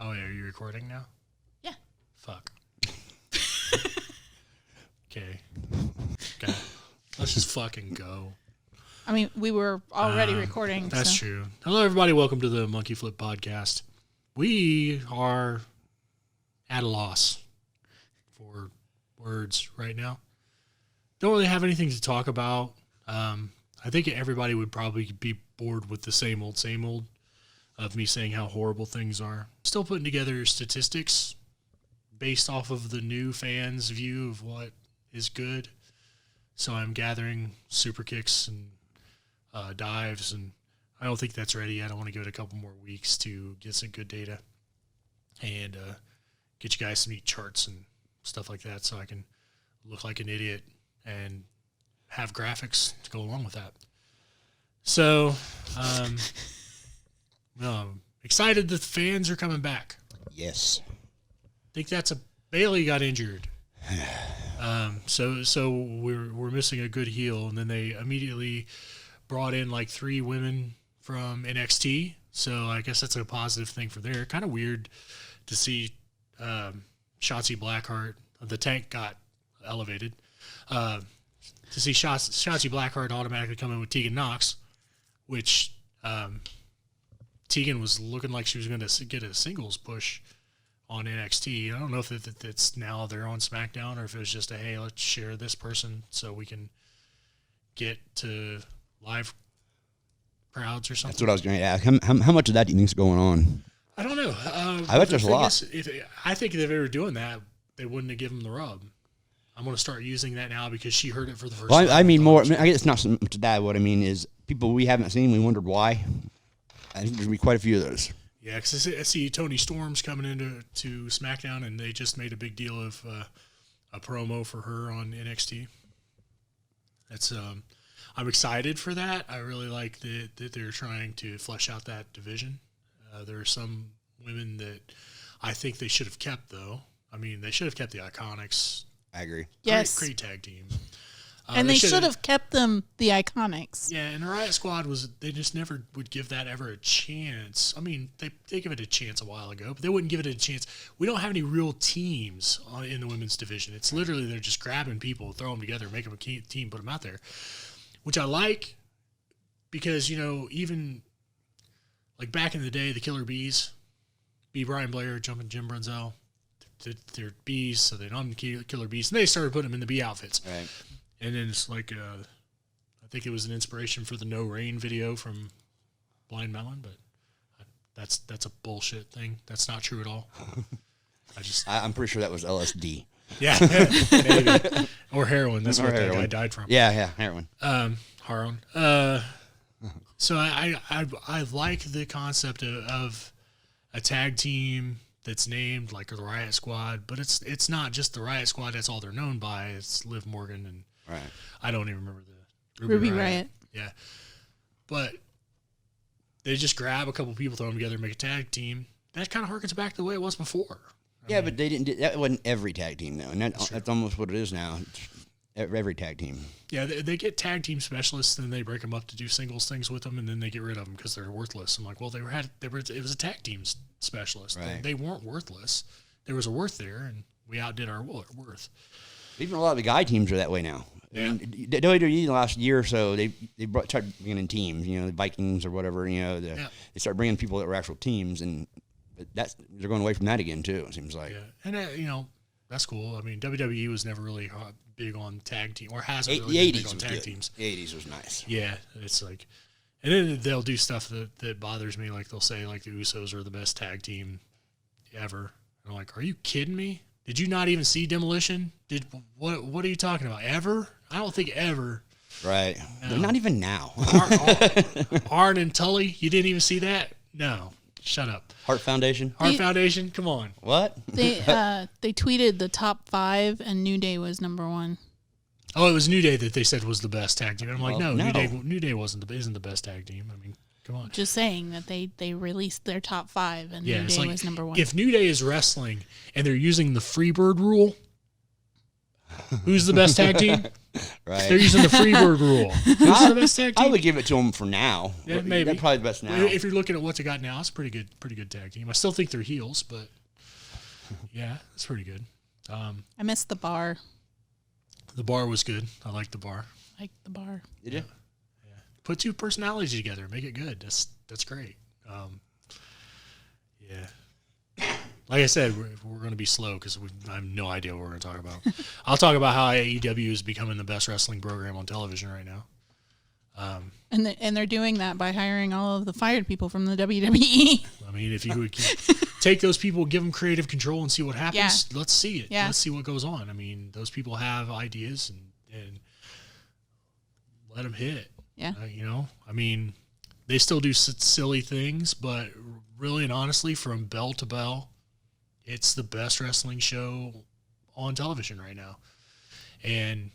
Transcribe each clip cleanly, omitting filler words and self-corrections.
Oh, yeah, are you recording now? Yeah. Fuck. Okay. Let's just fucking go. I mean, we were already recording. That's true. Hello, everybody. Welcome to the Monkey Flip Podcast. We are at a loss for words right now. Don't really have anything to talk about. I think everybody would probably be bored with the same old of me saying how horrible things are. Still putting together statistics based off of the new fans' view of what is good. So I'm gathering super kicks and dives, and I don't think that's ready yet. I want to give it a couple more weeks to get some good data and get you guys some neat charts and stuff like that so I can look like an idiot and have graphics to go along with that. So, I'm excited that the fans are coming back. Yes. I think Bailey got injured. So we're missing a good heel, and then they immediately brought in like 3 women from NXT. So I guess that's a positive thing for there. Kind of weird to see Shotzi Blackheart. The Tank got elevated. To see Shotzi Blackheart automatically come in with Tegan Nox, which Tegan was looking like she was going to get a singles push on NXT. I don't know if it's now they're on SmackDown or if it was just hey, let's share this person so we can get to live crowds or something. That's what I was going to ask. How much of that do you think is going on? I don't know. I bet there's a lot. I think if they were doing that, they wouldn't have given them the rub. I'm going to start using that now because she heard it for the first time. I mean, I guess it's not so much that. What I mean is people we haven't seen, we wondered why. I think there's going to be quite a few of those. Yeah, because I see Tony Storm's coming into SmackDown, and they just made a big deal of a promo for her on NXT. That's I'm excited for that. I really like that they're trying to flesh out that division. There are some women that I think they should have kept, though. I mean, they should have kept the Iconics. I agree. Yes. Great tag team. And they should have kept them the Iconics. Yeah, and the Riot Squad they just never would give that ever a chance. I mean, they give it a chance a while ago, but they wouldn't give it a chance. We don't have any real teams in the women's division. It's literally they're just grabbing people, throw them together, make them a team, put them out there, which I like because, even like back in the day, the Killer Bees, B. Brian Blair jumping Jim Brunzell, they're bees, so they don't Killer Bees, and they started putting them in the bee outfits. Right. And then it's like, I think it was an inspiration for the No Rain video from Blind Melon, but that's a bullshit thing. That's not true at all. I'm pretty sure that was LSD. Yeah, maybe. Or heroin. That's what that guy died from. Yeah, heroin. Heroin. So I like the concept of a tag team that's named like the Riot Squad, but it's not just the Riot Squad. That's all they're known by. It's Liv Morgan and right. I don't even remember the Ruby Riot. Yeah, but they just grab a couple people, throw them together, make a tag team. That kind of harkens back to the way it was before. I mean, but they didn't. That wasn't every tag team though, and that's almost what it is now. Every tag team. Yeah, they get tag team specialists, and they break them up to do singles things with them, and then they get rid of them because they're worthless. I'm like, well, it was a tag team specialist. Right. They weren't worthless. There was a worth there, and we outdid our worth. Even a lot of the guy teams are that way now. Yeah. I mean, WWE the last year or so, they started bringing in teams. The Vikings or whatever. They start bringing people that were actual teams, and they're going away from that again too. It seems like. Yeah, and that's cool. I mean, WWE was never really big on tag team, or hasn't really the been 80s big on tag teams. The 80s was nice. Yeah, it's like, and then they'll do stuff that bothers me. Like they'll say like the Usos are the best tag team ever. And I'm like, are you kidding me? Did you not even see Demolition? What are you talking about? Ever? I don't think ever. Right. No. Not even now. Arn and Tully, you didn't even see that? No. Shut up. Heart Foundation? Foundation? Come on. What? They tweeted the top 5, and New Day was number 1. Oh, it was New Day that they said was the best tag team. I'm like, no. No. New Day isn't the best tag team. I mean, come on. Just saying that they released their top 5, and New Day was number 1. If New Day is wrestling and they're using the Freebird rule, who's the best tag team? Right. They're using the Freebird rule. Who's the best tag team? I would give it to them for now. Yeah, maybe. They're probably the best now. If you're looking at what they got now, it's a pretty good tag team. I still think they're heels, but yeah, it's pretty good. I missed the bar. The bar was good. I like the bar. Like the bar. Did you? Put two personalities together, make it good. That's great. Yeah. Like I said, we're going to be slow because I have no idea what we're going to talk about. I'll talk about how AEW is becoming the best wrestling program on television right now. And they're doing that by hiring all of the fired people from the WWE. I mean, if you would take those people, give them creative control, and see what happens, Yeah. let's see it. Yeah. Let's see what goes on. I mean, those people have ideas, and let them hit. Yeah. I mean, they still do silly things, but really and honestly, from bell to bell, it's the best wrestling show on television right now. And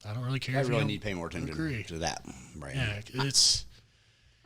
I don't really care. I if really you need to pay more attention agree. to that. Right. Yeah, it's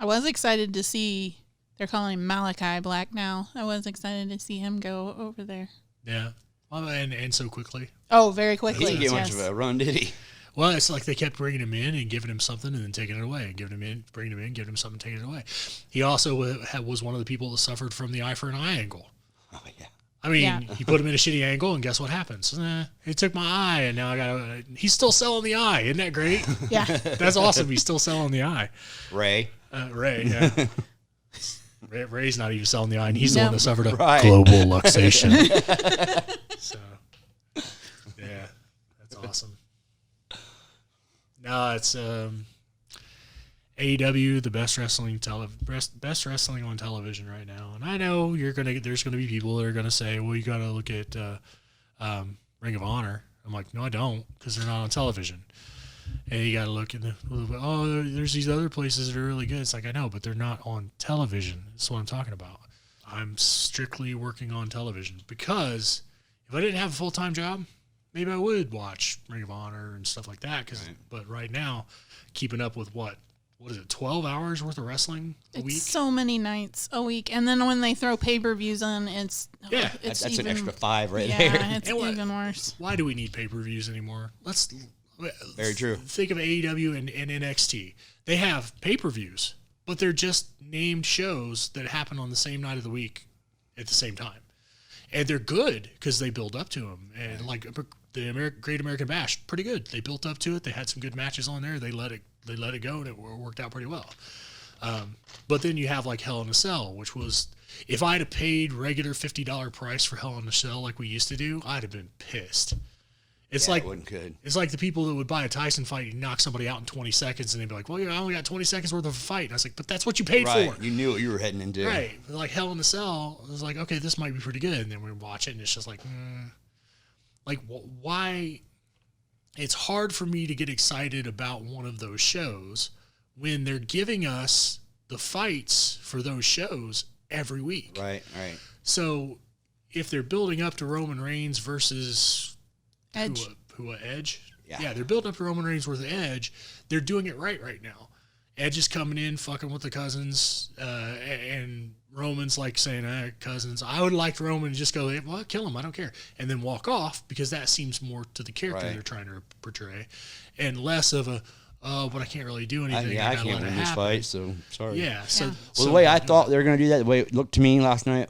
I was excited to see they're calling him Malachi Black now. I was excited to see him go over there. yeah, well, and so quickly. Oh, very He quickly. didn't get much yes. of a run, did he? Well, it's like they kept bringing him in and giving him something and then taking it away, and giving him in, bringing him in, giving him something, taking it away. He also was one of the people that suffered from the eye for an eye angle. Oh, yeah. I mean, Yeah. he put him in a shitty angle, and guess what happens? He took my eye, and now I got. He's still selling the eye. Isn't that great? Yeah. That's awesome. He's still selling the eye. Ray. Ray, yeah. Ray's not even selling the eye, and he's the No. one that suffered a Right. global luxation. So, yeah, that's awesome. No, it's AEW, the best wrestling best wrestling on television right now. And I know there's gonna be people that are gonna say, well, you gotta look at Ring of Honor. I'm like, no, I don't, because they're not on television. And you gotta look at there's these other places that are really good. It's like, I know, but they're not on television. That's what I'm talking about. I'm strictly working on television because if I didn't have a full-time job, maybe I would watch Ring of Honor and stuff like that. But right now, keeping up with what is it, 12 hours worth of wrestling a week? It's so many nights a week. And then when they throw pay-per-views on, it's That's an extra 5 right yeah, there. it's And what- even worse. Why do we need pay-per-views anymore? Very true. Think of AEW and NXT. They have pay-per-views, but they're just named shows that happen on the same night of the week at the same time. And they're good because they build up to them. And like the Great American Bash, pretty good. They built up to it. They had some good matches on there. They let it go, and it worked out pretty well. But then you have like Hell in a Cell, which was, if I'd have paid regular $50 price for Hell in a Cell like we used to do, I'd have been pissed. It's Yeah, like it wasn't good. It's like the people that would buy a Tyson fight and knock somebody out in 20 seconds, and they'd be like, well, yeah, I only got 20 seconds worth of a fight. And I was like, but that's what you paid Right. for. You knew what you were heading into. Right. But like Hell in a Cell, I was like, okay, this might be pretty good. And then we watch it, and it's just like, why? It's hard for me to get excited about one of those shows when they're giving us the fights for those shows every week. Right. So if they're building up to Roman Reigns versus Edge. who Edge? Yeah. They're building up to Roman Reigns versus Edge. They're doing it right now. Edge is coming in, fucking with the cousins, and Roman's like saying, cousins. I would like Roman to just go, well, kill him, I don't care, and then walk off, because that seems more to the character Right. they're trying to portray, and less of a, but I can't really do anything. I gotta can't let it win this happen. fight, so sorry. Yeah. So, Yeah. Well, so the way I they're thought doing they were going to do that, the way it looked to me last night,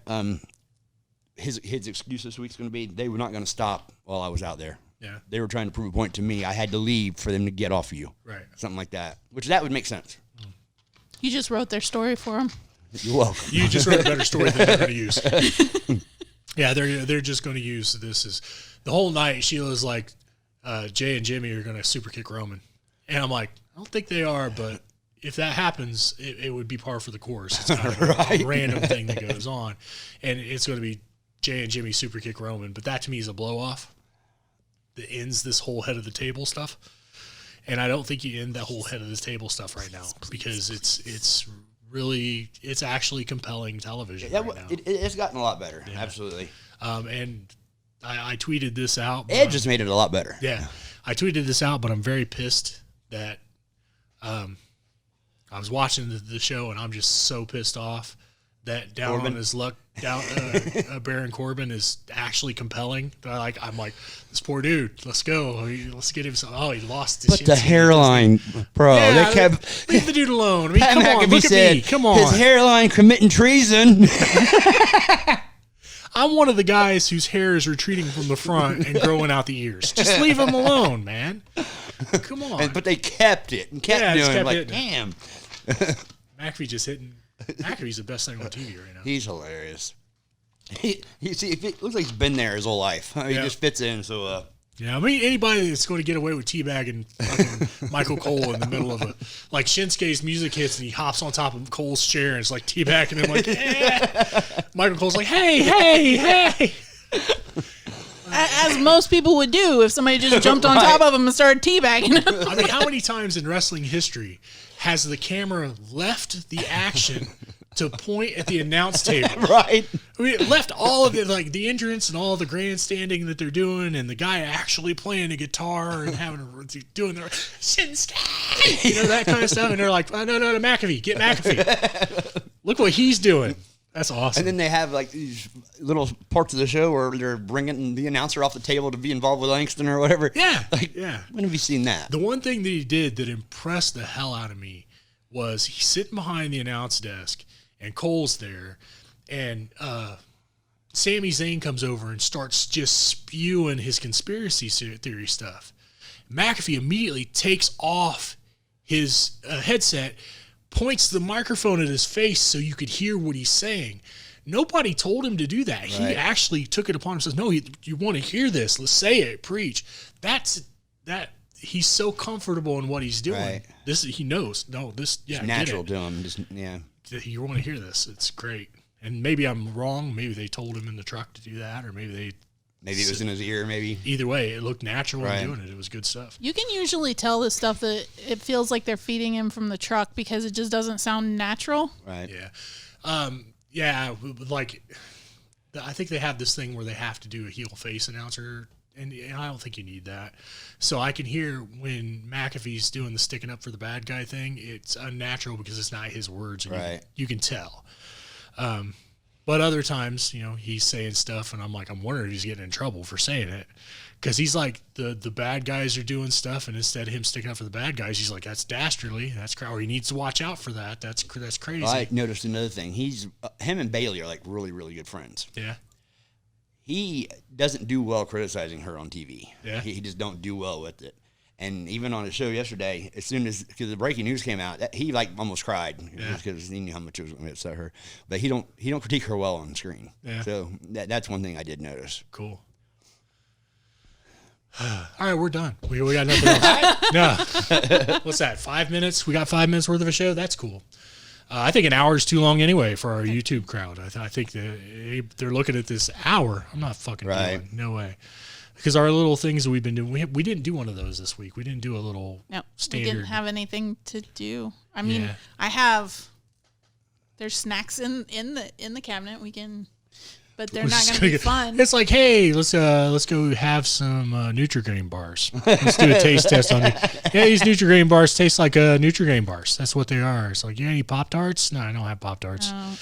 his excuse this week's going to be they were not going to stop while I was out there. Yeah. They were trying to prove a point to me. I had to leave for them to get off of you. Right. Something like that. Which that would make sense. You just wrote their story for them. You're welcome. You just wrote a better story than they're going to use. Yeah, they're just going to use this as the whole night. Sheila's like, Jay and Jimmy are going to super kick Roman, and I'm like, I don't think they are, but if that happens, it would be par for the course. It's kind of Right. a random thing that goes on, and it's going to be Jay and Jimmy super kick Roman. But that to me is a blow off that ends this whole head of the table stuff. And I don't think you end that whole head of the table stuff right now, because it's actually compelling television right now. It's gotten a lot better. Absolutely. And I tweeted this out. but Edge has made it a lot better. Yeah, I tweeted this out, but I'm very pissed that I was watching the show, and I'm just so pissed off that down Corbin. on his luck, Baron Corbin is actually compelling. I'm like, this poor dude. Let's go. Let's get him some. Oh, he lost his But the shin. hairline, bro. Yeah, they kept. leave the dude alone. I mean, Pat come on, McAfee look at said me. Come on. his hairline committing treason. I'm one of the guys whose hair is retreating from the front and growing out the ears. Just leave him alone, man. Come on. But they kept it and kept Yeah, just doing it. kept Like, hitting damn. McAfee just hitting. McAfee's the best thing on TV right now. He's hilarious. He see, it looks like he's been there his whole life. He Yeah. just fits in. So, Yeah, I mean, anybody that's going to get away with teabagging fucking Michael Cole in the middle of like Shinsuke's music hits and he hops on top of Cole's chair and it's like teabagging him like, Michael Cole's like, hey. As most people would do if somebody just jumped on top of him and started teabagging him. I mean, how many times in wrestling history has the camera left the action to point at the announce table? right. I mean, it left all of it, like the entrance and all the grandstanding that they're doing, and the guy actually playing a guitar and doing the Shinsuke, that kind of stuff. And they're like, oh, no, McAfee, get McAfee. Look what he's doing. That's awesome. And then they have like these little parts of the show where they're bringing the announcer off the table to be involved with Langston or whatever. Yeah, Like, yeah. when have you seen that? The one thing that he did that impressed the hell out of me was he's sitting behind the announce desk, and Cole's there, and Sami Zayn comes over and starts just spewing his conspiracy theory stuff. McAfee immediately takes off his headset, points the microphone at his face so you could hear what he's saying. Nobody told him to do that. He Right. actually took it upon himself. No, you want to hear this? Let's say it. Preach. That. He's so comfortable in what he's doing. Right. He knows. No, this. Yeah, It's natural to him. Just you want to hear this. It's great. And maybe I'm wrong. Maybe they told him in the truck to do that, or maybe Maybe it was in his ear. Maybe. either way, it looked natural Right. in doing it. It was good stuff. You can usually tell the stuff that it feels like they're feeding him from the truck because it just doesn't sound natural. Right. Yeah. Like, I think they have this thing where they have to do a heel face announcer, and I don't think you need that. So I can hear when McAfee's doing the sticking up for the bad guy thing, it's unnatural because it's not his words. And Right. you can tell. But other times, he's saying stuff, and I'm wondering if he's getting in trouble for saying it. Because he's like, the bad guys are doing stuff, and instead of him sticking up for the bad guys, he's like, that's dastardly. That's or he needs to watch out for that. That's crazy. I noticed another thing. Him and Bailey are like really, really good friends. Yeah. He doesn't do well criticizing her on TV. Yeah. He just don't do well with it. And even on his show yesterday, as soon as because the breaking news came out, he like almost cried because he knew how much it was going to upset her. But he don't critique her well on screen. Yeah. So that's one thing I did notice. Cool. All right, we're done. We got nothing else. No. What's that? 5 minutes? We got 5 minutes worth of a show? That's cool. I think an hour is too long anyway for our YouTube crowd. I think they're looking at this hour. I'm not fucking doing it. No way. Because our little things that we've been doing, we didn't do one of those this week. We didn't do a little No, standard. we didn't have anything to do. I mean, Yeah. there's snacks in the cabinet. We can, but they're We're not just going to be get- fun. It's like, hey, let's go have some Nutri-Grain bars. Let's do a taste test on it. Yeah, these Nutri-Grain bars taste like Nutri-Grain bars. That's what they are. It's like, you got any Pop-Tarts? No, I don't have Pop-Tarts. No,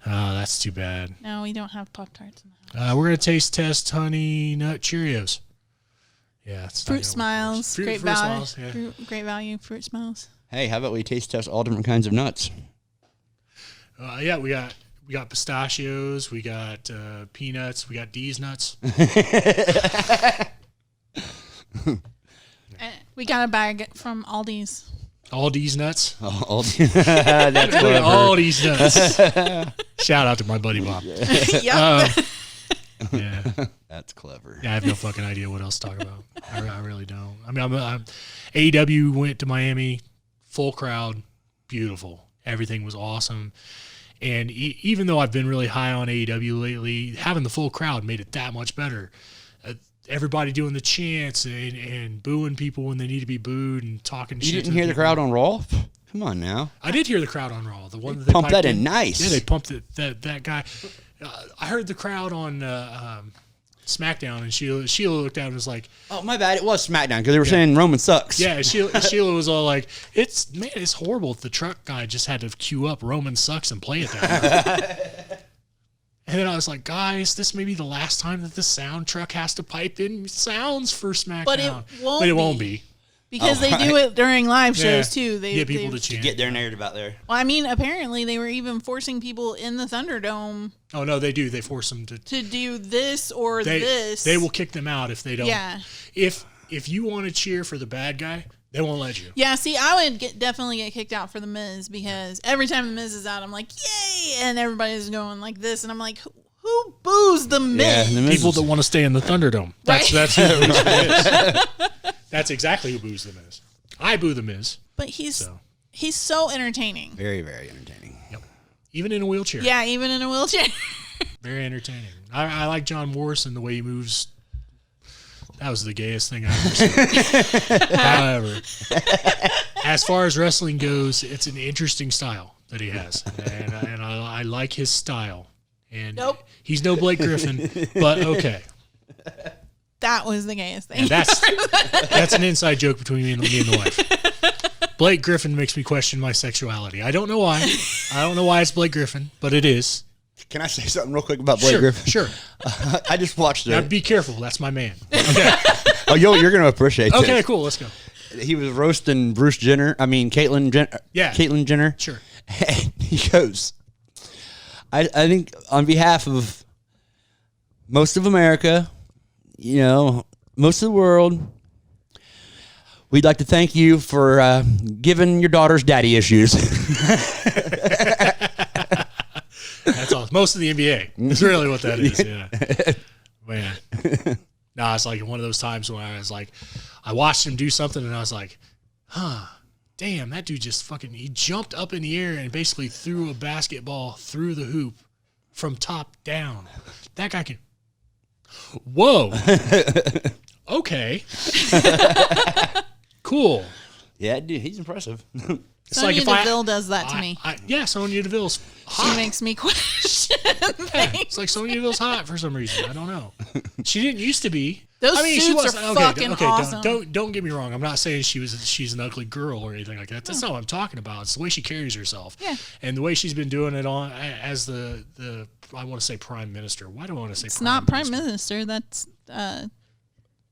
Oh, that's too bad. no, we don't have Pop-Tarts in the house. We're gonna taste test Honey Nut Cheerios. Yeah, it's not gonna Fruit work for us. Smiles, Fruit great value. Smiles, yeah. Great value. Fruit Smiles. Hey, how about we taste test all different kinds of nuts? Yeah, we got pistachios, we got peanuts, we got D's nuts. We got a bag from Aldi's. All D's nuts. All that's clever. All these nuts. Shout out to my buddy Bob. Yep. Yeah. That's clever. Yeah, I have no fucking idea what else to talk about. I really don't. I mean, AEW went to Miami, full crowd, beautiful. Everything was awesome. And even though I've been really high on AEW lately, having the full crowd made it that much better. Everybody doing the chants and booing people when they need to be booed and talking shit. You didn't to hear the people. crowd on Raw? Come on now. I did hear the crowd on Raw. The one that they Pump piped that in nice. Yeah, they pumped it. That guy. I heard the crowd on SmackDown, and Sheila looked out and was like, Oh, my bad. It was SmackDown because they were saying Roman sucks. yeah, Sheila was all like, it's horrible if the truck guy just had to queue up Roman sucks and play it that. And then I was like, guys, this may be the last time that the sound truck has to pipe in sounds for SmackDown. But it won't be. Because they do it during live shows, too. They get people to chant. Get their narrative out there. Well, I mean, apparently they were even forcing people in the Thunderdome. Oh, no, they do. They force them to do this or this. They will kick them out if they don't. Yeah. If you want to cheer for the bad guy, they won't let you. Yeah, see, I would definitely get kicked out for The Miz because every time The Miz is out, I'm like, yay! And everybody's going like this, and I'm like, who boos The Miz? Yeah, The Miz People that want to stay in the Thunderdome. That's who boos The Miz. That's exactly who boos The Miz. I boo The Miz. But he's so entertaining. Very, very entertaining. Yep. Even in a wheelchair. Yeah, even in a wheelchair. Very entertaining. I like John Morrison, the way he moves. That was the gayest thing I ever seen. However, as far as wrestling goes, it's an interesting style that he has. And I like his style. And he's no Blake Griffin, but okay. That was the gayest thing. And that's an inside joke between me and the wife. Blake Griffin makes me question my sexuality. I don't know why. I don't know why it's Blake Griffin, but it is. Can I say something real quick about Blake Griffin? Sure. I just watched it. Now be careful. That's my man. Okay. You're going to appreciate this. Okay, cool. Let's go. He was roasting Caitlyn Jenner. Yeah. Caitlyn Jenner. Sure. And he goes, I think on behalf of most of America, most of the world, we'd like to thank you for giving your daughters daddy issues. That's all. Most of the NBA is really what that is. Yeah. Man. No, it's like one of those times when I was like, I watched him do something and I was like, damn, that dude just he jumped up in the air and basically threw a basketball through the hoop from top down. That guy can. Whoa. Okay. Cool. Yeah, dude, he's impressive. It's Sonya like Deville does that to me. Sonya Deville's hot. She makes me question Yeah, it's like Sonya Deville's hot for some reason. I don't know. She didn't used to be. Those suits are fucking awesome. Don't get me wrong. I'm not saying she's an ugly girl or anything like that. That's not what I'm talking about. It's the way she carries herself. Yeah. And the way she's been doing it on as the I want to say prime minister. Why do I want to say it's not prime minister? That's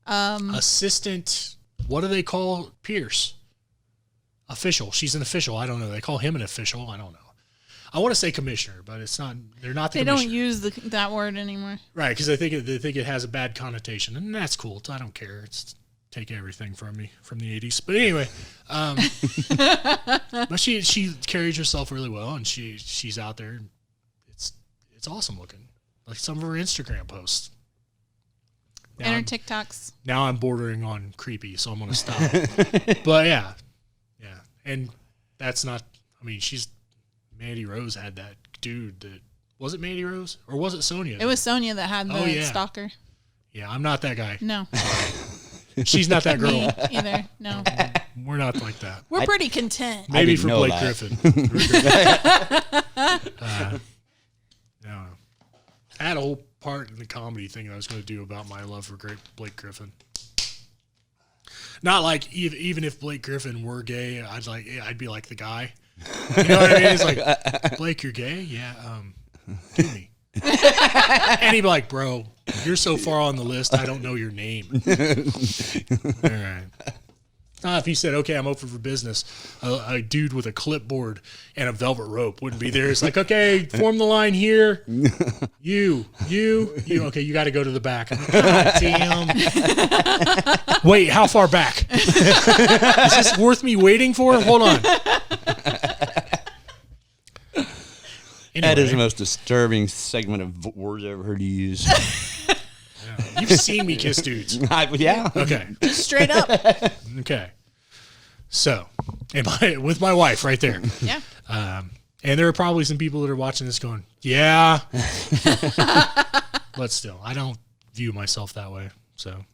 assistant. What do they call Pierce? Official. She's an official. I don't know. They call him an official. I don't know. I want to say commissioner, but it's not. They're not the commissioner. They don't use that word anymore. Right, because they think it has a bad connotation, and that's cool. I don't care. It's take everything from me from the 80s. But anyway, but she carries herself really well, and she's out there. And it's awesome looking. Like some of her Instagram posts. And her TikToks. Now I'm bordering on creepy, so I'm going to stop. But yeah. And that's not, I mean, Mandy Rose had that dude that, was it Mandy Rose? Or was it Sonya? It was Sonya that had the stalker. Yeah, I'm not that guy. No. She's not that girl. Me either, no. We're not like that. We're pretty content. Maybe for Blake Griffin. No. I had a whole part in the comedy thing I was going to do about my love for Blake Griffin. Not like even if Blake Griffin were gay, I'd be like the guy. You know what I mean? It's like, Blake, you're gay? Yeah. Do me. And he'd be like, bro, you're so far on the list, I don't know your name. All right. If he said, okay, I'm open for business, a dude with a clipboard and a velvet rope wouldn't be there. It's like, okay, form the line here. You. Okay, you got to go to the back. God damn. Wait, how far back? Is this worth me waiting for? Hold on. Anyway. That is the most disturbing segment of words I've ever heard you use. Yeah. You've seen me kiss dudes. Yeah. Okay. Straight up. Okay. So, with my wife right there. Yeah. And there are probably some people that are watching this going, yeah. But still, I don't view myself that way. So,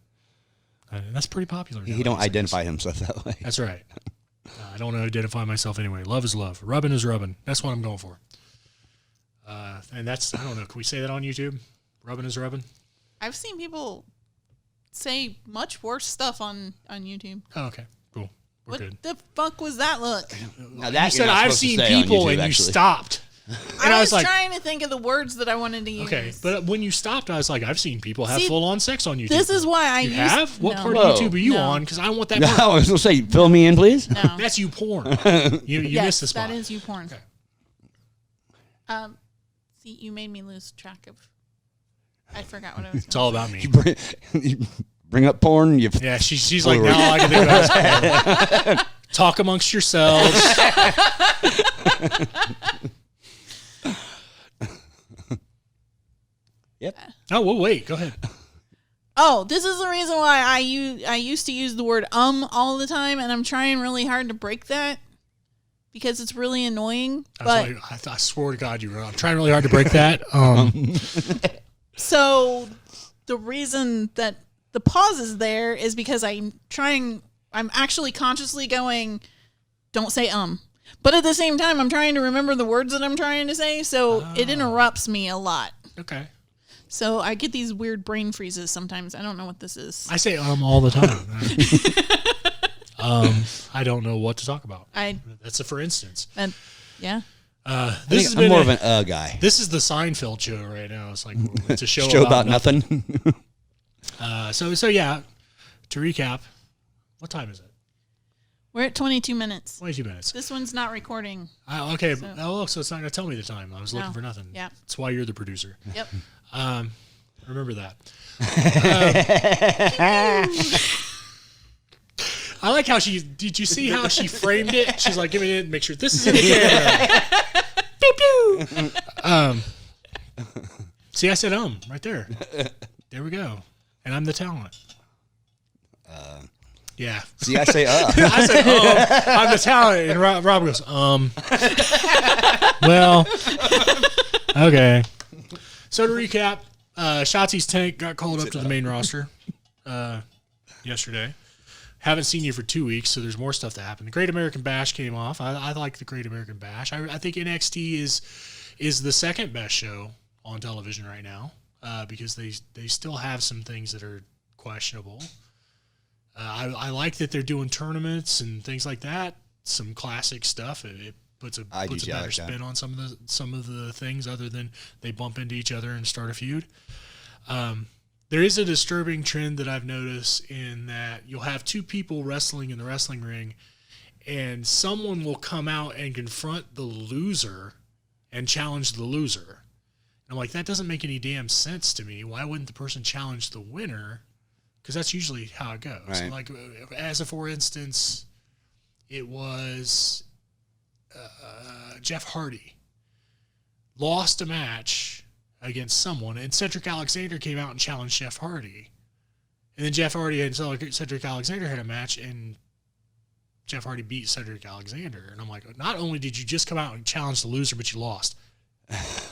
that's pretty popular. He don't identify himself that way. That's right. I don't identify myself anyway. Love is love. Rubbing is rubbing. That's what I'm going for. And that's, I don't know, can we say that on YouTube? Rubbing is rubbing? I've seen people say much worse stuff on YouTube. Oh, okay, cool. We're What good. the fuck was that look? Now that You said you're not I've supposed to seen say on people YouTube, and you actually. stopped. And I was like, trying to think of the words that I wanted to use. okay, but when you stopped, I was like, I've seen people have See, full on sex on YouTube. this is why I you used- have. What no. part Whoa. of YouTube are you No. on? Because I want that No, part. I was going to say, fill me in, please. No. That's you porn. You yes, missed the spot. that is you porn. Okay. See, you made me lose track of. I forgot what I was. It's all about me. You bring up porn. You Yeah, she's like, now all I can think about is porn. Talk amongst yourselves. Yep. Oh, well, wait. Go ahead. Oh, this is the reason why I used to use the word all the time, and I'm trying really hard to break that because it's really annoying. But I swear to God, you were. I'm trying really hard to break that. so the reason that the pause is there is because I'm actually consciously going, don't say but at the same time I'm trying to remember the words that I'm trying to say, so it interrupts me a lot. Okay. So I get these weird brain freezes sometimes. I don't know what this is. I say all the time. I don't know what to talk about. That's a for instance. Yeah. This has I'm been more of an guy. This is the Seinfeld show right now. It's like it's a show, Show about nothing. So yeah, to recap, what time is it? We're at 22 minutes. 22 minutes. This one's not recording. Okay. So it's not gonna tell me the time. I was looking No. for nothing. Yeah. That's why you're the producer. Yep. Remember that. I like how did you see how she framed it? She's like, give me it, make sure this is in the camera. Pew pew. See, I said right there. There we go. And I'm the talent. Yeah. See, I say I said, I'm the talent. And Rob goes, well, okay. So to recap, Shotzi's tank got called up to the main roster yesterday. Haven't seen you for 2 weeks, so there's more stuff to happen. The Great American Bash came off. I like the Great American Bash. I think NXT is the second best show on television right now because they still have some things that are questionable. I like that they're doing tournaments and things like that. Some classic stuff. It puts a better spin on some of the things other than they bump into each other and start a feud. There is a disturbing trend that I've noticed in that you'll have two people wrestling in the wrestling ring, and someone will come out and confront the loser and challenge the loser. And I'm like, that doesn't make any damn sense to me. Why wouldn't the person challenge the winner? Because that's usually how it goes. Right. Like, as a for instance, it was Jeff Hardy lost a match against someone, and Cedric Alexander came out and challenged Jeff Hardy. And then Jeff Hardy and Cedric Alexander had a match, and Jeff Hardy beat Cedric Alexander. And I'm like, not only did you just come out and challenge the loser, but you lost.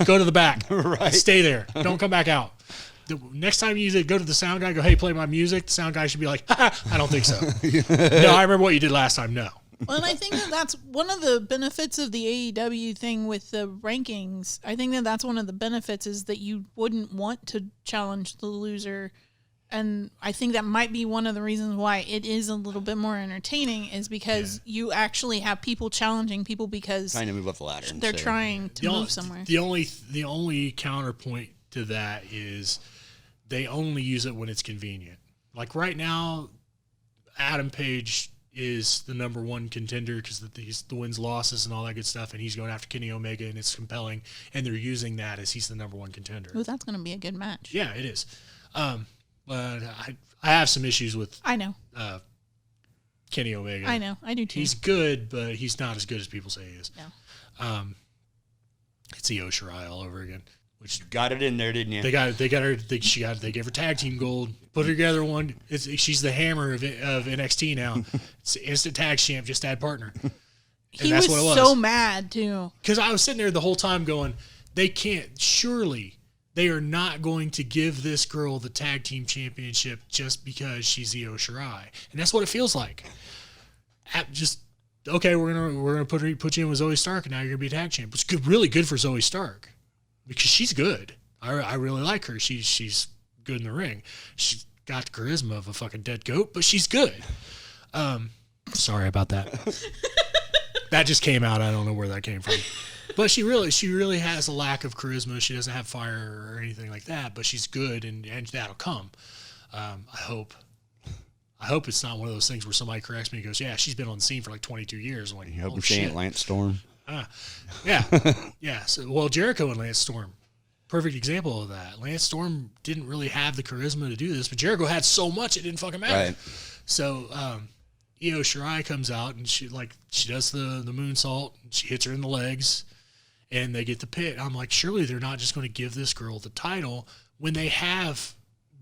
Go to the back. Right. Stay there. Don't come back out. The next time you go to the sound guy, go, hey, play my music. The sound guy should be like, I don't think so. No, I remember what you did last time. No. Well, and I think that's one of the benefits of the AEW thing with the rankings. I think that's one of the benefits is that you wouldn't want to challenge the loser. And I think that might be one of the reasons why it is a little bit more entertaining is because you actually have people challenging people because trying to move up the ladder. they're trying to move somewhere. The only counterpoint to that is they only use it when it's convenient. Like right now, Adam Page is the number one contender because the wins, losses, and all that good stuff, and he's going after Kenny Omega, and it's compelling, and they're using that as he's the number one contender. Oh, that's going to be a good match. Yeah, it is. But I have some issues with I know. Kenny Omega. I know. I do too. He's good, but he's not as good as people say he is. No. It's Io Shirai all over again. Which got it in there, didn't you? they gave her tag team gold. Put her together one. She's the hammer of NXT now. It's instant tag champ. Just add partner. And He that's was what it was. so mad too. Because I was sitting there the whole time going, they can't. Surely they are not going to give this girl the tag team championship just because she's Io Shirai, and that's what it feels like. Okay, we're gonna put you in with Zoe Stark, and now you're gonna be a tag champ. It's good, really good for Zoe Stark because she's good. I really like her. She's good in the ring. She's got the charisma of a fucking dead goat, but she's good. Sorry about that. That just came out. I don't know where that came from. But she really has a lack of charisma. She doesn't have fire or anything like that, but she's good, and that'll come. I hope it's not one of those things where somebody corrects me and goes, yeah, she's been on the scene for like 22 years. I'm like, You hope oh, I'm saying shit. Lance Storm. Yeah. Yeah. So, well, Jericho and Lance Storm, perfect example of that. Lance Storm didn't really have the charisma to do this, but Jericho had so much it didn't fucking matter. Right. So, Io Shirai comes out and she does the moonsault and she hits her in the legs and they get the pin. I'm like, surely they're not just going to give this girl the title when they have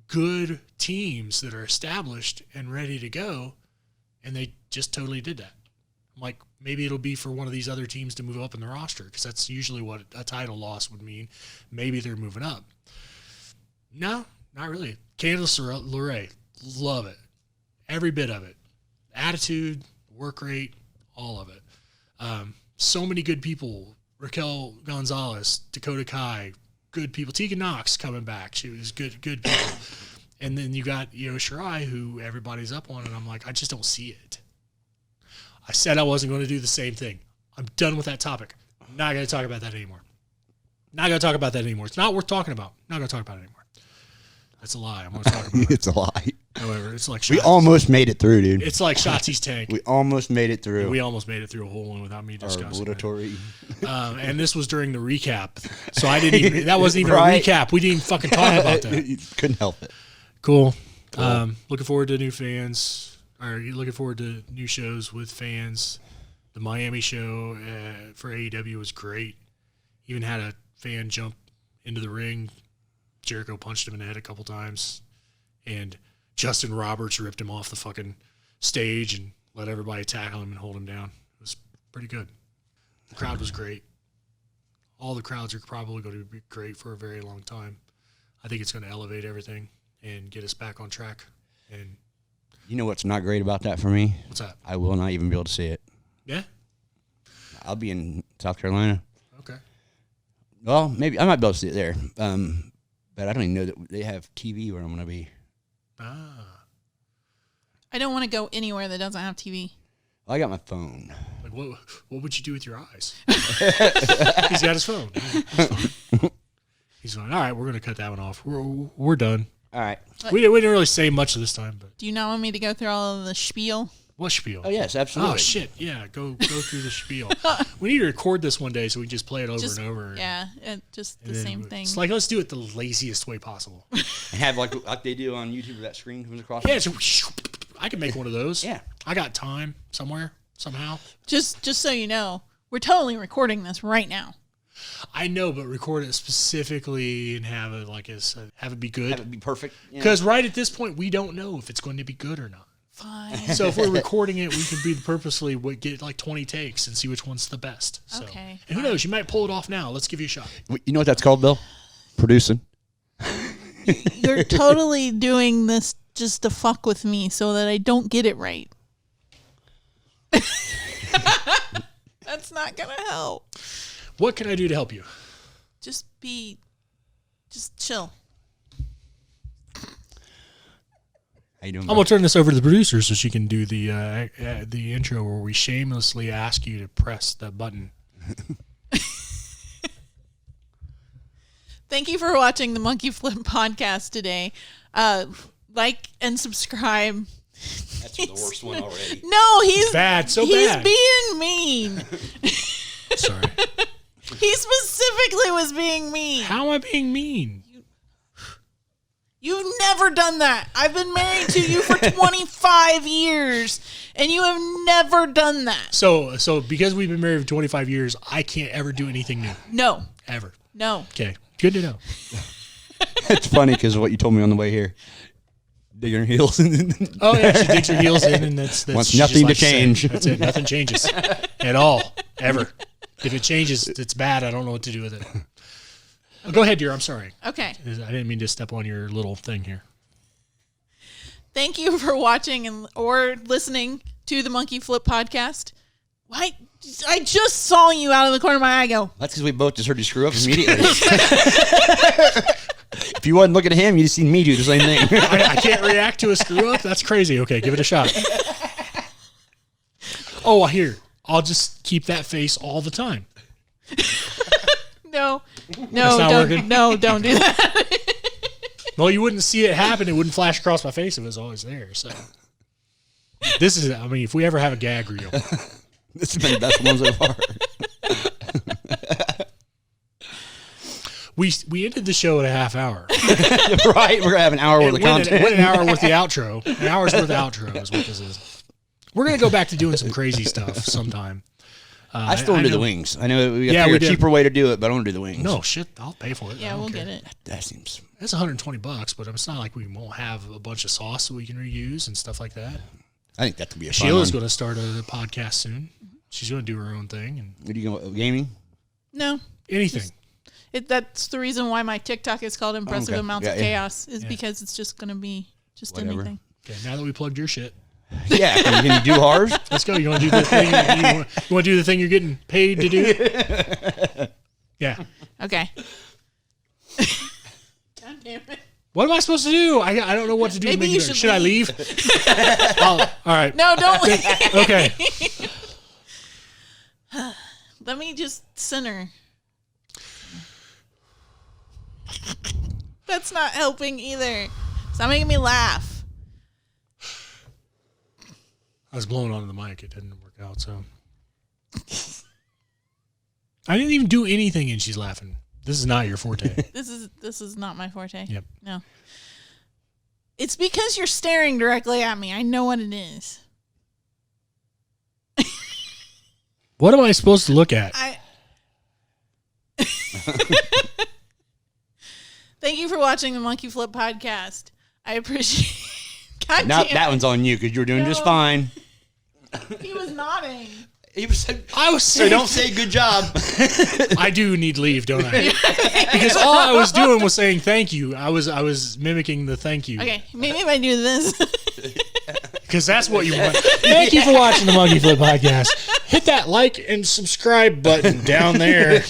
good teams that are established and ready to go, and they just totally did that. I'm like, maybe it'll be for one of these other teams to move up in the roster, because that's usually what a title loss would mean. Maybe they're moving up. No, not really. Candice LeRae, love it. Every bit of it. Attitude, work rate, all of it. So many good people. Raquel Gonzalez, Dakota Kai, good people. Tegan Knox coming back. She was good people. And then you got Io Shirai, who everybody's up on, and I'm like, I just don't see it. I said I wasn't going to do the same thing. I'm done with that topic. I'm not going to talk about that anymore. It's not worth talking about. Not going to talk about it anymore. That's a lie. I'm going to talk about it. It's a lie. However, it's like We almost made it through, dude. It's like Shotzi's tank. We almost made it through. We almost made it through a whole one without me Our discussing it. obligatory. And this was during the recap, so I didn't even. That wasn't even Right. a recap. We didn't even fucking talk about that. Couldn't help it. Cool. Looking forward to new fans. Or looking forward to new shows with fans. The Miami show for AEW was great. Even had a fan jump into the ring. Jericho punched him in the head a couple times, and Justin Roberts ripped him off the fucking stage and let everybody tackle him and hold him down. It was pretty good. The crowd was great. All the crowds are probably going to be great for a very long time. I think it's going to elevate everything and get us back on track. And You know what's not great about that for me? what's that? I will not even be able to see it. Yeah? I'll be in South Carolina. Okay. Well, maybe I might be able to see it there. But I don't even know that they have TV where I'm going to be. I don't want to go anywhere that doesn't have TV. Well, I got my phone. Like, what would you do with your eyes? He's got his phone. He's fine. He's fine. All right, we're going to cut that one off. We're done. All right. We didn't really say much this time, but Do you not want me to go through all of the spiel? what spiel? Oh, yes, absolutely. Oh, shit. Yeah, go through the spiel. We need to record this one day so we can just play it over Just- and over. Yeah, just the And then same thing. It's like, let's do it the laziest way possible. And have like they do on YouTube where that screen comes across. Yeah, I can make one of those. Yeah. I got time somewhere, somehow. Just so you know, we're totally recording this right now. I know, but record it specifically and have it have it be Have it good. be perfect. you know? Because right at this point, we don't know if it's going to be good or not. Fine. So if we're recording it, we can be purposely get like 20 takes and see which one's the best. So. Okay, And who knows? You might pull it off now. Let's give you a shot. You know what that's called, Bill? Producing. You're totally doing this just to fuck with me so that I don't get it right. That's not going to help. What can I do to help you? Just chill. How you doing? I'm gonna turn this over to the producer so she can do the intro where we shamelessly ask you to press the button. Thank you for watching the Monkey Flip podcast today. Like and subscribe. That's the worst one already. No, he's Bad, so he's bad. being mean. Sorry. He specifically was being mean. How am I being mean? You've never done that. I've been married to you for 25 years, and you have never done that. So because we've been married for 25 years, I can't ever do anything new. No, Ever. no. Okay. Good to know. It's funny because what you told me on the way here. Dig your heels. Oh yeah, she digs her heels in and that's Wants she just nothing to likes say. change. That's it. Nothing changes. At all. Ever. If it changes, it's bad. I don't know what to do with it. Oh, go ahead, dear. I'm sorry. Okay. I didn't mean to step on your little thing here. Thank you for watching or listening to the Monkey Flip podcast. I just saw you out of the corner of my eye go, That's because we both just heard you screw up immediately. If you wasn't looking at him, you'd seen me do the same thing. I can't react to a screw up. That's crazy. Okay, give it a shot. Oh, here. I'll just keep that face all the time. No, not don't. working? No, don't do that. Well, you wouldn't see it happen. It wouldn't flash across my face if it was always there. So this is, I mean, if we ever have a gag reel. This has been the best one so far. We ended the show at a half hour. Right? We're going to have an hour worth of content. Went an hour worth the outro. An hour's worth of outro is what this is. We're going to go back to doing some crazy stuff sometime. I still want to do the wings. I know we got Yeah, to we figure a did. cheaper way to do it, but I want to do the wings. No, shit. I'll pay for it. I Yeah, don't we'll care. get it. That seems... It's $120, but it's not like we won't have a bunch of sauce that we can reuse and stuff like that. I think that could be a fun Sheila's one. going to start a podcast soon. She's going to do her own thing and What are you going gaming? No, anything. that's the reason why my TikTok is called Impressive okay. Amounts Yeah, of yeah. Chaos is because it's just going to be just Whatever. anything. Okay, now that we plugged your shit, Yeah, can you do ours? let's go. You want to do the thing? You want to do the thing you're getting paid to do? Yeah. Okay. God damn it. What am I supposed to do? I don't know what to do. Maybe to make you it better. should I leave? All right. No, don't leave. Okay. Let me just center. That's not helping either. It's not making me laugh. I was blowing onto the mic. It didn't work out, so. I didn't even do anything and she's laughing. This is not your forte. This is not my forte. Yep. No. It's because you're staring directly at me. I know what it is. What am I supposed to look at? Thank you for watching the Monkey Flip podcast. I appreciate. God Now damn that one's on you because you were doing just No. fine. He was nodding. He was. I was So saying, don't say good job. I do need leave, don't I? Because all I was doing was saying thank you. I was mimicking the thank you. Okay, maybe if I do this. Because that's what you want. Thank you for watching the Monkey Flip podcast. Hit that like and subscribe button down there.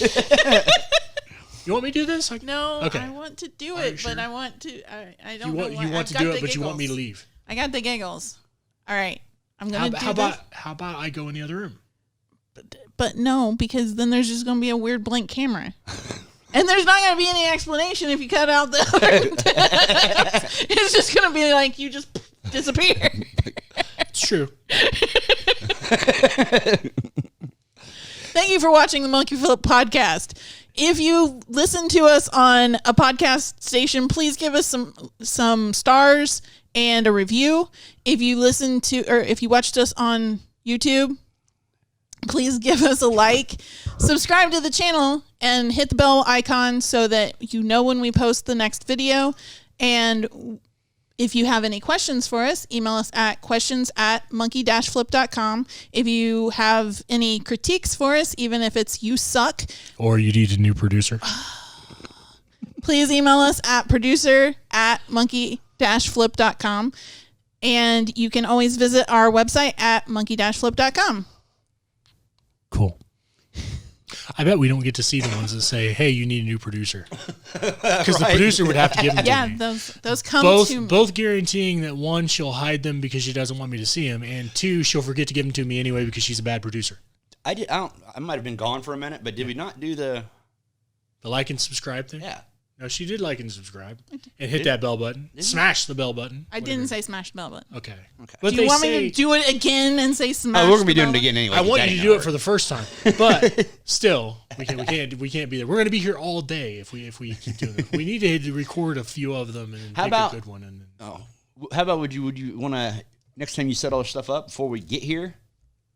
You want me to do this? No, Okay. I want to do Are you it, sure? but I want to. I don't You know. want, why. you want I've to got do the it, but you want me to giggles. leave. I got the giggles. All right, I'm How, gonna do how this. about I go in the other room? But no, because then there's just gonna be a weird blank camera. And there's not going to be any explanation if you cut out the other. It's just going to be like you just disappear. It's true. Thank you for watching the Monkey Flip podcast. If you listen to us on a podcast station, please give us some stars and a review. If you if you watched us on YouTube, please give us a like, subscribe to the channel, and hit the bell icon so that you know when we post the next video. And if you have any questions for us, email us at questions@monkey-flip.com. If you have any critiques for us, even if it's you suck, Or you need a new producer. please email us at producer@monkey-flip.com. And you can always visit our website at monkey-flip.com. Cool. I bet we don't get to see the ones that say, "Hey, you need a new producer," because the producer would have to give them to Yeah, me. those come to me. Both guaranteeing that one, she'll hide them because she doesn't want me to see them, and two, she'll forget to give them to me anyway because she's a bad producer. I might have been gone for a minute, but did we not do the? The like and subscribe thing. Yeah. No, she did like and subscribe and hit that bell button. Smash the bell button. I didn't say smash the bell button. Okay. Do But you they want say, me to do it again and say smash? Oh, we're gonna be the doing it bell again anyway. I want that you to ain't do gonna it for work. the first time, but still, we can't be there. We're gonna be here all day if we keep doing it. We need to record a few of them and How pick about- a good one. And Oh, how about would you want to next time you set all this stuff up before we get here?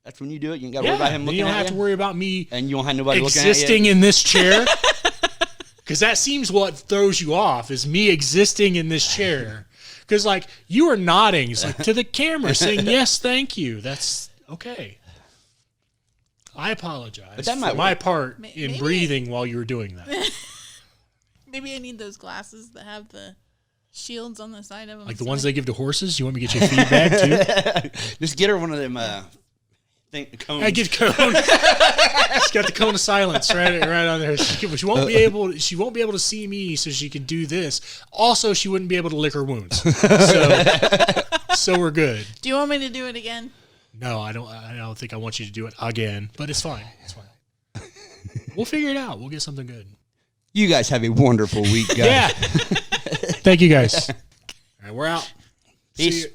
That's when you do it. You ain't got to worry about him then looking you don't at have to worry about me and you don't have nobody existing in this chair. Because that seems what throws you off is me existing in this chair. Because like you are nodding it's like, to the camera, saying yes, thank you. That's okay. I apologize But that for might my work. part in Maybe- breathing while you were doing that. Maybe I need those glasses that have the shields on the side of them. Like the ones they give to horses. You want me to get you a feedback too? Just get her one of them. Cones. I get cone. She's got the cone of silence right on there. She won't be able. She won't be able to see me, so she can do this. Also, she wouldn't be able to lick her wounds. So we're good. Do you want me to do it again? No, I don't. I don't think I want you to do it again. But it's fine. It's fine. We'll figure it out. We'll get something good. You guys have a wonderful week, guys. Yeah. Thank you, guys. All right, we're out. Peace. See you.